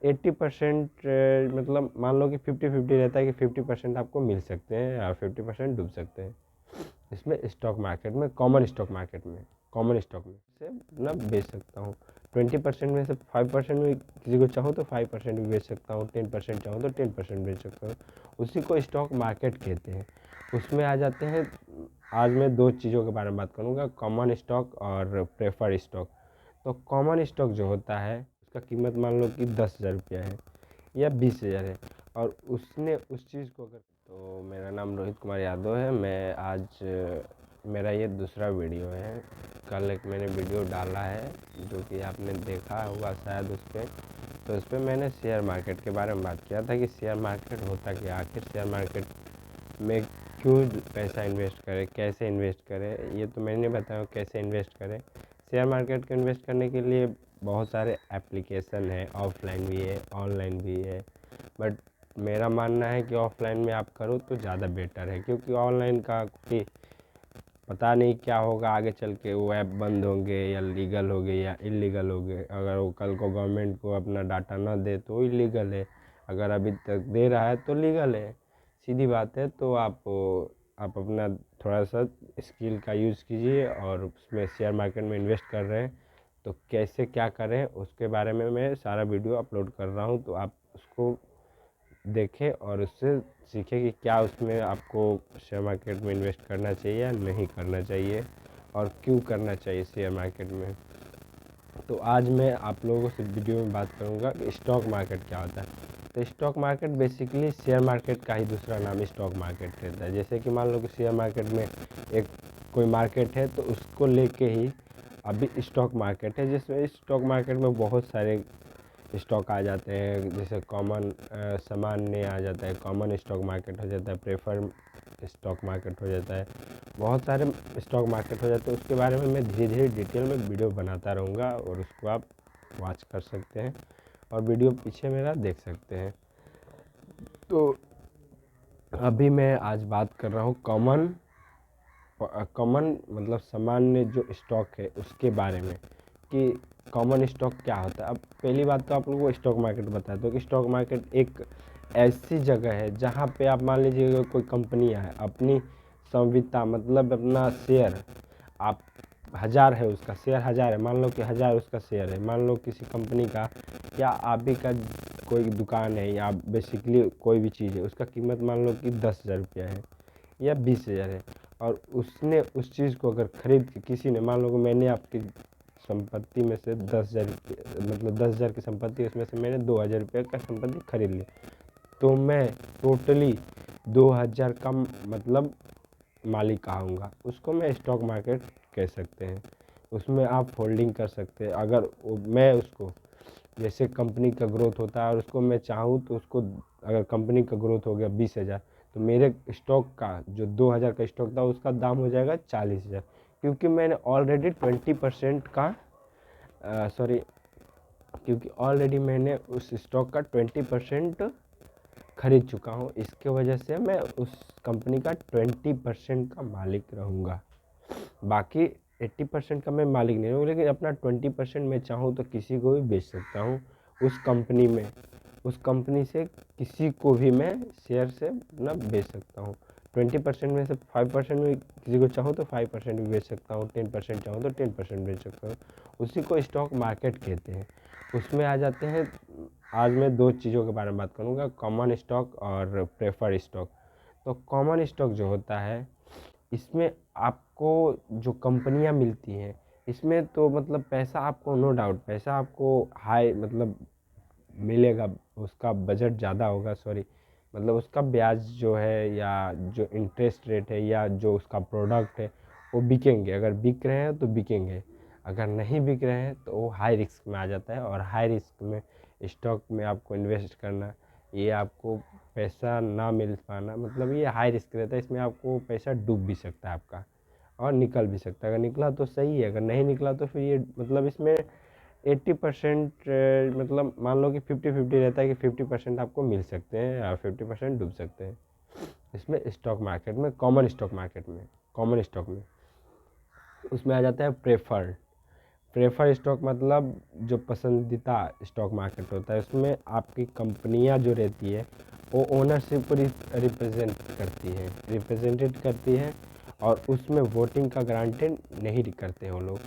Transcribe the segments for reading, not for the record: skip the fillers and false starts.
80% मतलब मान लो कि 50-50 रहता है कि 50% आपको मिल सकते हैं और 50% डूब सकते हैं। इसमें स्टॉक मार्केट में कॉमन स्टॉक में से ना बेच सकता हूँ। 20% में से 5% में किसी को चाहो तो 5% भी बेच सकता हूँ, 10% चाहो तो 10% बेच सकता हूँ। उसी को स्टॉक मार्केट कहते हैं। उसमें आ जाते हैं, आज मैं दो चीज़ों के बारे में बात करूँगा, कॉमन स्टॉक और प्रेफर्ड स्टॉक। तो कॉमन स्टॉक जो होता है उसका कीमत मान लो कि 10,000 रुपया है या 20,000 है, और उसने उस चीज़ को अगर, तो मेरा नाम रोहित कुमार यादव है। मैं आज मेरा ये दूसरा वीडियो है। कल एक मैंने वीडियो डाला है जो कि आपने देखा होगा शायद उस पर। तो उस पर मैंने शेयर मार्केट के बारे में बात किया था कि शेयर मार्केट होता क्या, आखिर शेयर मार्केट में क्यों पैसा इन्वेस्ट करें, कैसे इन्वेस्ट करें। ये तो मैंने बताया कैसे इन्वेस्ट करें। शेयर मार्केट को इन्वेस्ट करने के लिए बहुत सारे एप्लीकेशन है, ऑफलाइन भी है ऑनलाइन भी है, बट मेरा मानना है कि ऑफलाइन में आप करो तो ज़्यादा बेटर है, क्योंकि ऑनलाइन का कि पता नहीं क्या होगा आगे चल के, वो ऐप बंद होंगे या लीगल हो गए या इलीगल हो गए। अगर वो कल को गवर्नमेंट को अपना डाटा ना दे तो इलीगल है, अगर अभी तक दे रहा है तो लीगल है, सीधी बात है। तो आप अपना थोड़ा सा स्किल का यूज़ कीजिए, और उसमें शेयर मार्केट में इन्वेस्ट कर रहे हैं तो कैसे क्या करें उसके बारे में मैं सारा वीडियो अपलोड कर रहा हूँ। तो आप उसको देखें और उससे सीखें कि क्या उसमें आपको शेयर मार्केट में इन्वेस्ट करना चाहिए या नहीं करना चाहिए, और क्यों करना चाहिए शेयर मार्केट में। तो आज मैं आप लोगों से वीडियो में बात करूंगा कि स्टॉक मार्केट क्या होता है। तो stock market basically share market का ही दूसरा नाम स्टॉक मार्केट रहता है। जैसे कि मान लो कि शेयर मार्केट में एक कोई मार्केट है तो उसको लेके ही अभी स्टॉक मार्केट है, जिसमें स्टॉक मार्केट में बहुत सारे स्टॉक आ जाते हैं। जैसे कॉमन सामान्य आ जाता है, कॉमन स्टॉक मार्केट हो जाता है, प्रेफर स्टॉक मार्केट हो जाता है, बहुत सारे स्टॉक मार्केट हो जाते हैं। उसके बारे में मैं धीरे धीरे डिटेल में वीडियो बनाता रहूँगा और उसको आप वॉच कर सकते हैं और वीडियो पीछे मेरा देख सकते हैं। तो अभी मैं आज बात कर रहा हूँ कॉमन मतलब सामान्य जो स्टॉक है उसके बारे में, कि कॉमन स्टॉक क्या होता है। अब पहली बात तो आप लोगों को स्टॉक मार्केट बताया तो कि स्टॉक मार्केट एक ऐसी जगह है जहाँ पे आप मान लीजिए कोई कंपनियाँ है, अपनी संविदा मतलब अपना शेयर, आप 1000 है उसका शेयर, 1000 है, मान लो कि 1000 उसका शेयर है, मान लो किसी कंपनी का या आप ही का कोई दुकान है या बेसिकली कोई भी चीज़ है, उसका कीमत मान लो कि 10,000 रुपया है या 20,000 है, और उसने उस चीज़ को अगर खरीद के किसी ने, मान लो कि मैंने आपकी संपत्ति में से 10,000 मतलब 10,000 की संपत्ति, उसमें से मैंने 2,000 रुपये का संपत्ति खरीद ली, तो मैं टोटली 2,000 का मतलब मालिक कहूँगा। उसको मैं स्टॉक मार्केट कह सकते हैं। उसमें आप होल्डिंग कर सकते हैं। अगर मैं उसको, जैसे कंपनी का ग्रोथ होता है और उसको मैं चाहूँ तो उसको, अगर कंपनी का ग्रोथ हो गया 20,000 तो मेरे स्टॉक का जो 2,000 का स्टॉक था उसका दाम हो जाएगा 40,000, क्योंकि मैंने ऑलरेडी 20% का सॉरी क्योंकि ऑलरेडी मैंने उस स्टॉक का 20% खरीद चुका हूँ। इसके वजह से मैं उस कंपनी का 20% का मालिक रहूँगा। बाकी 80% का मैं मालिक नहीं रहूँगा, लेकिन अपना 20% मैं चाहूँ तो किसी को भी बेच सकता हूँ उस कंपनी में। उस कंपनी से किसी को भी मैं शेयर से ना बेच सकता हूँ। 20% में से 5% में किसी को चाहूँ तो 5% भी बेच सकता हूँ, 10% चाहूँ तो 10% बेच सकता हूँ। उसी को स्टॉक मार्केट कहते हैं। उसमें आ जाते हैं, आज मैं दो चीज़ों के बारे में बात करूँगा, कॉमन स्टॉक और प्रेफर्ड स्टॉक। तो कॉमन स्टॉक जो होता है इसमें आपको जो कंपनियां मिलती हैं, इसमें तो मतलब पैसा आपको नो डाउट पैसा आपको हाई मतलब मिलेगा, उसका बजट ज़्यादा होगा, सॉरी मतलब उसका ब्याज जो है या जो इंटरेस्ट रेट है या जो उसका प्रोडक्ट है वो बिकेंगे। अगर बिक रहे हैं तो बिकेंगे, अगर नहीं बिक रहे हैं तो वो हाई रिस्क में आ जाता है। और हाई रिस्क में स्टॉक में आपको इन्वेस्ट करना, ये आपको पैसा ना मिल पाना मतलब ये हाई रिस्क रहता है। इसमें आपको पैसा डूब भी सकता है आपका और निकल भी सकता है। अगर निकला तो सही है, अगर नहीं निकला तो फिर ये मतलब इसमें 80% मतलब मान लो कि 50-50 रहता है कि 50% आपको मिल सकते हैं और 50% डूब सकते हैं। इसमें स्टॉक मार्केट में कॉमन स्टॉक में उसमें आ जाता है प्रेफर्ड प्रेफर स्टॉक मतलब जो पसंदीदा स्टॉक मार्केट होता है, उसमें आपकी कंपनियां जो रहती है वो ओनरशिप को रिप्रेजेंटेड करती है और उसमें वोटिंग का ग्रांटेड नहीं करते वो लोग।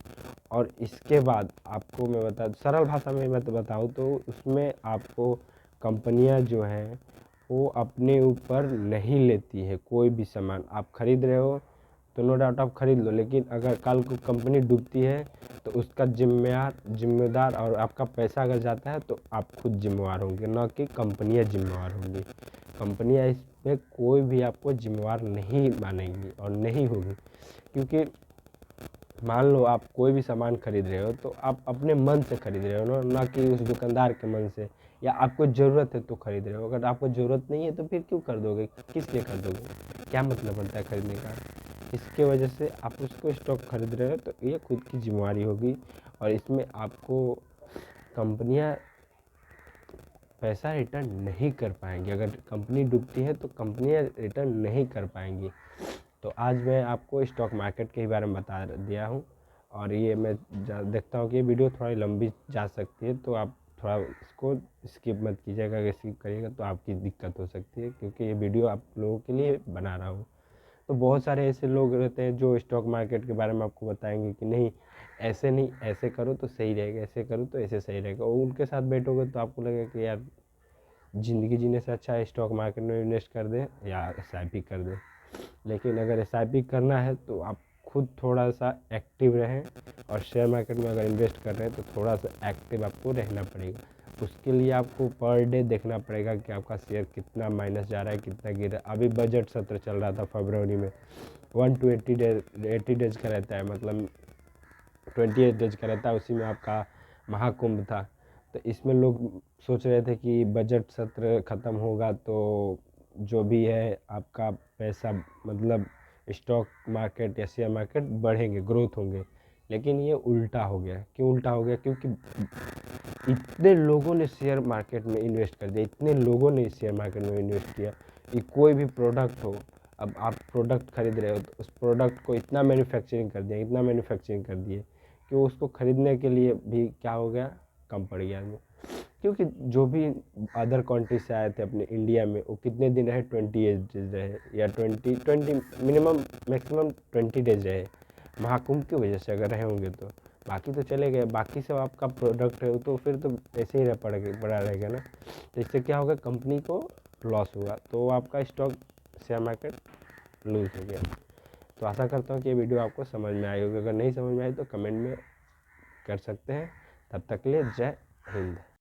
और इसके बाद आपको मैं बता सरल भाषा में मैं तो बताऊँ तो उसमें आपको कंपनियां जो हैं वो अपने ऊपर नहीं लेती है कोई भी सामान। आप खरीद रहे हो तो नो डाउट आप खरीद लो, लेकिन अगर कल को कंपनी डूबती है तो उसका जिम्मेदार और आपका पैसा अगर जाता है तो आप खुद जिम्मेवार होंगे, ना कि कंपनियां जिम्मेवार होंगी। कंपनियां इस पे कोई भी आपको जिम्मेवार नहीं मानेंगी और नहीं होगी, क्योंकि मान लो आप कोई भी सामान खरीद रहे हो तो आप अपने मन से खरीद रहे हो ना कि उस दुकानदार के मन से, या आपको ज़रूरत है तो खरीद रहे हो। अगर आपको ज़रूरत नहीं है तो फिर क्यों खरीदोगे, किस लिए खरीदोगे, क्या मतलब बनता है खरीदने का। इसके वजह से आप उसको स्टॉक खरीद रहे हो तो ये खुद की जिम्मेवारी होगी, और इसमें आपको कंपनियां पैसा रिटर्न नहीं कर पाएंगी। अगर कंपनी डूबती है तो कंपनियां रिटर्न नहीं कर पाएंगी। तो आज मैं आपको स्टॉक मार्केट के बारे में बता दिया हूँ, और ये मैं देखता हूँ कि ये वीडियो थोड़ी लंबी जा सकती है, तो आप थोड़ा इसको स्किप मत कीजिएगा। अगर स्किप करिएगा तो आपकी दिक्कत हो सकती है, क्योंकि ये वीडियो आप लोगों के लिए बना रहा हूँ। तो बहुत सारे ऐसे लोग रहते हैं जो स्टॉक मार्केट के बारे में आपको बताएंगे कि नहीं ऐसे नहीं, ऐसे करो तो सही रहेगा, ऐसे करो तो ऐसे सही रहेगा। और उनके साथ बैठोगे तो आपको लगेगा कि यार ज़िंदगी जीने से अच्छा है स्टॉक मार्केट में इन्वेस्ट कर दें या SIP कर दें। लेकिन अगर SIP करना है तो आप खुद थोड़ा सा एक्टिव रहें, और शेयर मार्केट में अगर इन्वेस्ट कर रहे हैं तो थोड़ा सा एक्टिव आपको रहना पड़ेगा। उसके लिए आपको पर डे देखना पड़ेगा कि आपका शेयर कितना माइनस जा रहा है, कितना गिर रहा है। अभी बजट सत्र चल रहा था फरवरी में, 120 डेज 80 डेज का रहता है, मतलब 28 डेज का रहता है। उसी में आपका महाकुंभ था, तो इसमें लोग सोच रहे थे कि बजट सत्र ख़त्म होगा तो जो भी है आपका पैसा, मतलब स्टॉक मार्केट या शेयर मार्केट बढ़ेंगे, ग्रोथ होंगे। लेकिन ये उल्टा हो गया। क्यों उल्टा हो गया, क्योंकि इतने लोगों ने शेयर मार्केट में इन्वेस्ट कर दिया, इतने लोगों ने शेयर मार्केट में इन्वेस्ट किया कि कोई भी प्रोडक्ट हो, अब आप प्रोडक्ट खरीद रहे हो तो उस प्रोडक्ट को इतना मैन्युफैक्चरिंग कर दिया, इतना मैन्युफैक्चरिंग कर दिए कि उसको खरीदने के लिए भी क्या हो गया, कम पड़ गया आदमी। क्योंकि जो भी अदर कंट्री से आए थे अपने इंडिया में, वो कितने दिन रहे, 28 डेज रहे, या 20 मिनिमम मैक्सिमम 20 डेज रहे महाकुंभ की वजह से, अगर रहे होंगे तो। बाकी तो चले गए, बाकी सब आपका प्रोडक्ट है तो फिर तो ऐसे ही पड़ा रहेगा ना। तो इससे क्या होगा, कंपनी को लॉस हुआ, तो आपका स्टॉक शेयर मार्केट लूज हो गया। तो आशा करता हूँ कि ये वीडियो आपको समझ में आई होगी। अगर नहीं समझ में आई तो कमेंट में कर सकते हैं। तब तक के लिए जय हिंद।